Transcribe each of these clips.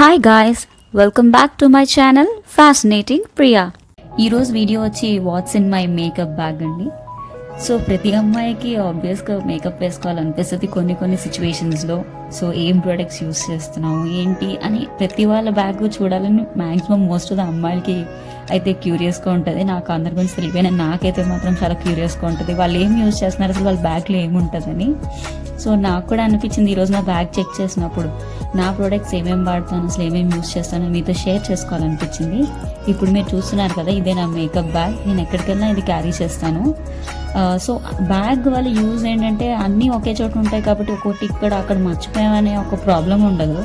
Hi guys, welcome back to my channel fascinating Priya. ఈరోజు video వచ్చి what's in my makeup bag అండి. So ప్రతి అమ్మాయికి ఆబ్వియస్గా మేకప్ వేసుకోవాలనిపిస్తుంది కొన్ని సిచ్యువేషన్స్లో. సో ఏం ప్రొడక్ట్స్ యూస్ చేస్తున్నాము ఏంటి అని ప్రతి వాళ్ళ బ్యాగ్ చూడాలని మ్యాక్సిమం మోస్ట్ ఆఫ్ ద అమ్మాయిలకి అయితే క్యూరియస్గా ఉంటుంది. నాకు అందరి గురించి తెలియని నాకైతే మాత్రం చాలా క్యూరియస్గా ఉంటుంది వాళ్ళు ఏం యూస్ చేస్తున్నారు, అసలు వాళ్ళ బ్యాగ్లో ఏముంటుందని. సో నాకు కూడా అనిపించింది ఈరోజు నా బ్యాగ్ చెక్ చేసినప్పుడు నా ప్రోడక్ట్స్ ఏమేమి వాడతాను, అసలు ఏమేమి యూస్ చేస్తాను మీతో షేర్ చేసుకోవాలనిపించింది. ఇప్పుడు మీరు చూస్తున్నారు కదా, ఇదే నా మేకప్ బ్యాగ్. నేను ఎక్కడికెళ్ళినా ఇది క్యారీ చేస్తాను. సో బ్యాగ్ వల్ల యూజ్ ఏంటంటే అన్నీ ఒకే చోట ఉంటాయి కాబట్టి ఒకటి ఇక్కడ అక్కడ మర్చిపోయామనే ఒక ప్రాబ్లం ఉండదు.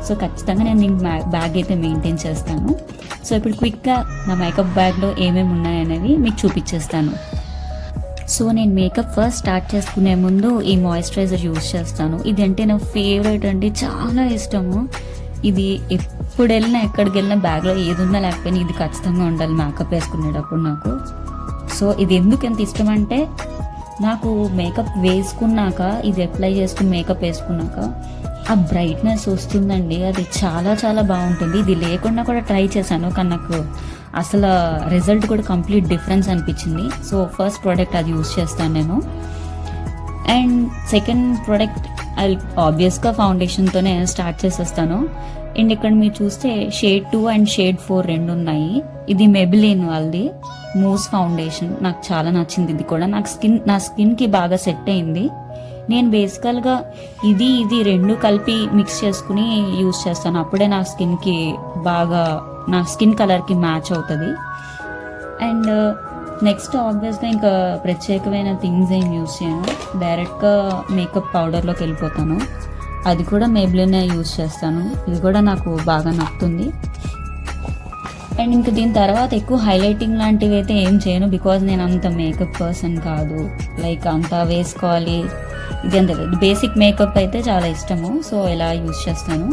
సో ఖచ్చితంగా నేను బ్యాగ్ అయితే మెయింటైన్ చేస్తాను. సో ఇప్పుడు క్విక్గా నా మేకప్ బ్యాగ్లో ఏమేమి ఉన్నాయనేవి మీకు చూపించేస్తాను. సో నేను మేకప్ ఫస్ట్ స్టార్ట్ చేసుకునే ముందు ఈ మాయిశ్చరైజర్ యూజ్ చేస్తాను. ఇది అంటే నా ఫేవరెట్ అండి, చాలా ఇష్టము. ఇది ఎప్పుడు వెళ్ళినా ఎక్కడికి వెళ్ళినా బ్యాగ్లో ఏది ఉన్నా లేకపోయినా ఇది ఖచ్చితంగా ఉండాలి మేకప్ వేసుకునేటప్పుడు నాకు. సో ఇది ఎందుకు ఎంత ఇష్టం అంటే, నాకు మేకప్ వేసుకున్నాక ఇది అప్లై చేసుకుని మేకప్ వేసుకున్నాక ఆ బ్రైట్నెస్ వస్తుందండి, అది చాలా చాలా బాగుంటుంది. ఇది లేకుండా కూడా ట్రై చేశాను కానీ నాకు అసలు రిజల్ట్ కూడా కంప్లీట్ డిఫరెన్స్ అనిపించింది. సో ఫస్ట్ ప్రోడక్ట్ అది యూస్ చేస్తాను నేను. అండ్ సెకండ్ ప్రోడక్ట్ ఆబ్వియస్గా ఫౌండేషన్తోనే స్టార్ట్ చేసేస్తాను. అండ్ ఇక్కడ మీరు చూస్తే షేడ్ 2 అండ్ షేడ్ 4 రెండు ఉన్నాయి. ఇది మెబిలిన్ వాళ్ళది మూస్ ఫౌండేషన్. నాకు చాలా నచ్చింది. ఇది కూడా నా స్కిన్కి బాగా సెట్ అయింది. నేను బేసికల్గా ఇది రెండు కలిపి మిక్స్ చేసుకుని యూస్ చేస్తాను. అప్పుడే నా స్కిన్కి బాగా నా స్కిన్ కలర్కి మ్యాచ్ అవుతుంది. అండ్ నెక్స్ట్ ఆబ్వియస్గా ఇంకా ప్రత్యేకమైన థింగ్స్ ఏం యూస్ చేయను, డైరెక్ట్గా మేకప్ పౌడర్లోకి వెళ్ళిపోతాను. అది కూడా మేబ్లినే యూస్ చేస్తాను. ఇది కూడా నాకు బాగా నచ్చుతుంది. అండ్ ఇంకా దీని తర్వాత ఎక్కువ హైలైటింగ్ లాంటివి అయితే ఏం చేయను, బికాజ్ నేను అంత మేకప్ పర్సన్ కాదు. లైక్ అంతా వేసుకోవాలి ఇది అంత బేసిక్ మేకప్ అయితే చాలా ఇష్టము. సో ఇలా యూస్ చేస్తాను.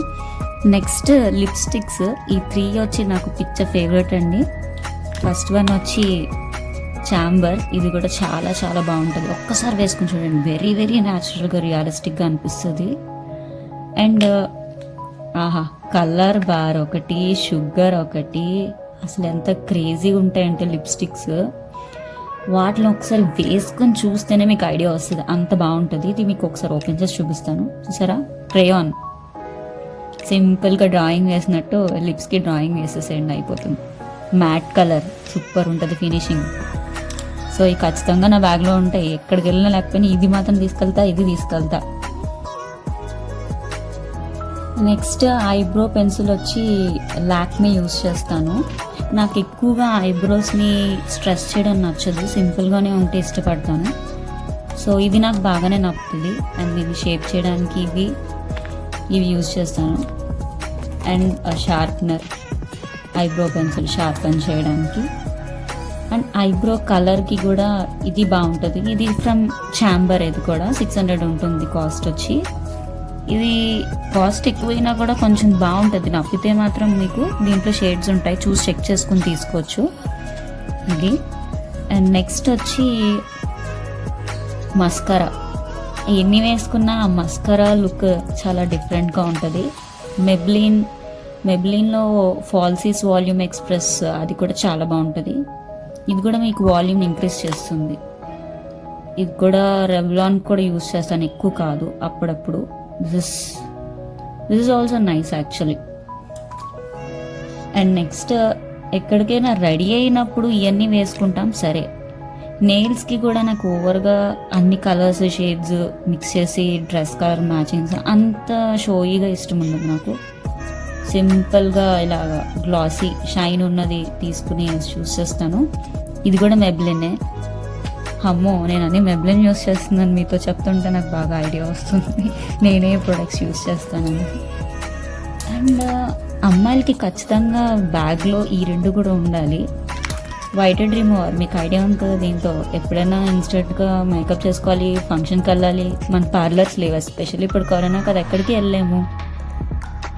Next lipsticks. ఈ 3 వచ్చి నాకు ఫేవరెట్ అండి. ఫస్ట్ వన్ వచ్చి చాంబర్. ఇది కూడా చాలా చాలా బాగుంటుంది. ఒక్కసారి వేసుకుని చూడండి, వెరీ వెరీ న్యాచురల్గా రియలిస్టిక్గా అనిపిస్తుంది. అండ్ కలర్ బార్ ఒకటి, షుగర్ ఒకటి, అసలు ఎంత క్రేజీగా ఉంటాయంటే లిప్స్టిక్స్. వాటిని ఒకసారి వేసుకొని చూస్తేనే మీకు ఐడియా వస్తుంది, అంత బాగుంటుంది. ఇది మీకు ఒకసారి ఓపెన్ చేసి చూపిస్తాను. చూసారా, క్రేయాన్. సింపుల్గా డ్రాయింగ్ వేసినట్టు లిప్స్కి డ్రాయింగ్ వేసేసేయండి, అయిపోతుంది. మ్యాట్ కలర్, సూపర్ ఉంటుంది ఫినిషింగ్. సో ఇవి ఖచ్చితంగా నా బ్యాగ్లో ఉంటాయి. ఎక్కడికి వెళ్ళినా లేకపోయినా ఇది మాత్రం ఇది తీసుకెళ్తా. నెక్స్ట్ ఐబ్రో పెన్సిల్ వచ్చి లాక్మీ యూస్ చేస్తాను. నాకు ఎక్కువగా ఐబ్రోస్ని స్ట్రెస్ చేయడం నచ్చదు, సింపుల్గానే ఉంటే ఇష్టపడతాను. సో ఇది నాకు బాగానే నప్పుతుంది. అండ్ ఇది షేప్ చేయడానికి ఇవి యూస్ చేస్తాను. And sharpener, eyebrow pencil sharpen చేయడానికి. అండ్ ఐబ్రో కలర్కి కూడా ఇది బాగుంటుంది. ఇది ఫ్రమ్ చాంబర్. ఇది కూడా 600 ఉంటుంది కాస్ట్ వచ్చి. ఇది కాస్ట్ ఎక్కువైనా కూడా కొంచెం బాగుంటుంది. నప్పితే మాత్రం మీకు దీంట్లో షేడ్స్ ఉంటాయి, చూసి చెక్ చేసుకుని తీసుకోవచ్చు ఇది. అండ్ నెక్స్ట్ వచ్చి మస్కరా. ఎన్ని వేసుకున్నా ఆ మస్కరా లుక్ చాలా డిఫరెంట్గా ఉంటుంది. మెబ్లిన్లో ఫాల్సీస్ వాల్యూమ్ ఎక్స్ప్రెస్, అది కూడా చాలా బాగుంటుంది. ఇది కూడా మీకు వాల్యూమ్ ఇంక్రీజ్ చేస్తుంది. ఇది కూడా రెవ్లాన్ కూడా యూస్ చేస్తాను, ఎక్కువ కాదు, అప్పుడప్పుడు. This is also nice actually. And next ఎక్కడికైనా రెడీ అయినప్పుడు ఇవన్నీ వేసుకుంటాం సరే. నెయిల్స్కి కూడా నాకు ఓవర్గా అన్ని కలర్స్ షేడ్స్ మిక్స్ చేసి డ్రెస్ కలర్ మ్యాచింగ్స్ అంత షోయిగా ఇష్టం ఉండదు నాకు. సింపుల్గా ఇలాగా గ్లాసీ షైన్ ఉన్నది తీసుకుని చూస్ చేస్తాను. ఇది కూడా మెబ్లినే. అమ్మో, నేను అన్ని మెబ్లిన్ యూస్ చేస్తున్నాను మీతో చెప్తుంటే నాకు బాగా ఐడియా వస్తుంది నేనే ప్రొడక్ట్స్ యూస్ చేస్తానని. అండ్ అమ్మాయిలకి ఖచ్చితంగా బ్యాగ్లో ఈ రెండు కూడా ఉండాలి. వైటెడ్ రిమూవర్, మీకు ఐడియా ఉంది కదా. దీంతో ఎప్పుడైనా ఇన్స్టెంట్గా మేకప్ చేసుకోవాలి, ఫంక్షన్కి వెళ్ళాలి, మన పార్లర్స్ లేవు, ఎస్పెషల్లీ ఇప్పుడు కరోనా కదా, ఎక్కడికి వెళ్ళలేము,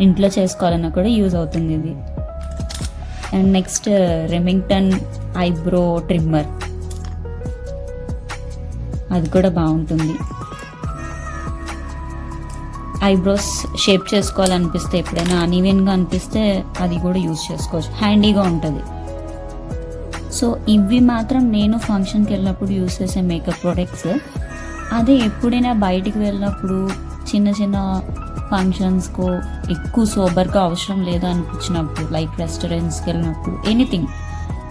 ఇంట్లో చేసుకోవాలన్నా కూడా యూజ్ అవుతుంది ఇది. And next Remington eyebrow trimmer, అది కూడా బాగుంటుంది. ఐబ్రోస్ షేప్ చేసుకోవాలనిపిస్తే, ఎప్పుడైనా అన్ఈవెన్గా అనిపిస్తే అది కూడా యూజ్ చేసుకోవచ్చు, హ్యాండీగా ఉంటుంది. సో ఇవి మాత్రం నేను ఫంక్షన్కి వెళ్ళినప్పుడు యూజ్ చేసే మేకప్ ప్రొడక్ట్స్. అదే ఎప్పుడైనా బయటికి వెళ్ళినప్పుడు చిన్న చిన్న ఫంక్షన్స్కో ఎక్కువ సోబర్గా అవసరం లేదు అనిపించినప్పుడు, లైక్ రెస్టారెంట్స్కి వెళ్ళినప్పుడు, ఎనీథింగ్,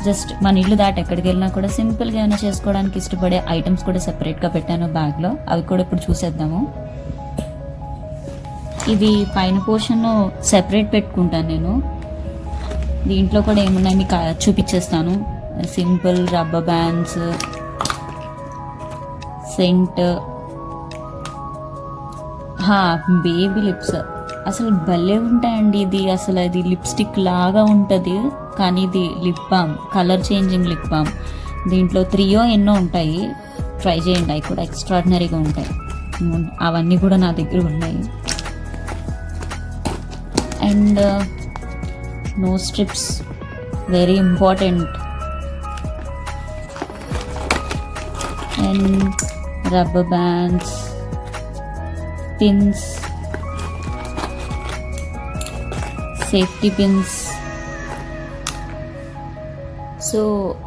జస్ట్ మన ఇల్లు దాటి ఎక్కడికి వెళ్ళినా కూడా సింపుల్గా ఏమైనా చేసుకోవడానికి ఇష్టపడే ఐటమ్స్ కూడా సెపరేట్గా పెట్టాను బ్యాగ్లో. అవి కూడా ఇప్పుడు చూసేద్దాము. ఇవి పైన పోర్షన్ సెపరేట్ పెట్టుకుంటాను నేను. దీంట్లో కూడా ఏమున్నాయి మీకు చూపించేస్తాను. Simple rubber bands, scent, baby lips. అసలు భలే ఉంటాయండి. ఇది అసలు అది లిప్స్టిక్ లాగా ఉంటుంది, కానీ ఇది lip balm, colour changing lip balm. దీంట్లో 3 ఎన్నో ఉంటాయి, ట్రై చేయండి. అవి కూడా ఎక్స్ట్రాడినరీగా ఉంటాయి. అవన్నీ కూడా నా దగ్గర ఉన్నాయి. And nose strips, very important. And rubber bands, pins, safety pins. So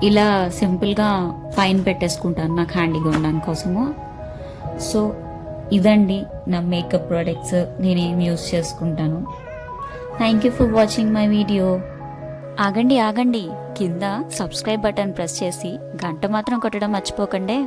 ఇలా సింపుల్గా పైన పెట్టేసుకుంటాను నాకు హ్యాండీగా ఉండడానికి కోసము. సో ఇదండి నా మేకప్ ప్రోడక్ట్స్, నేనేం యూస్ చేసుకుంటాను. Thank you for watching my video. ఆగండి, కింద సబ్స్క్రైబ్ బటన్ ప్రెస్ చేసి గంట మాత్రం కొట్టడం మర్చిపోకండి.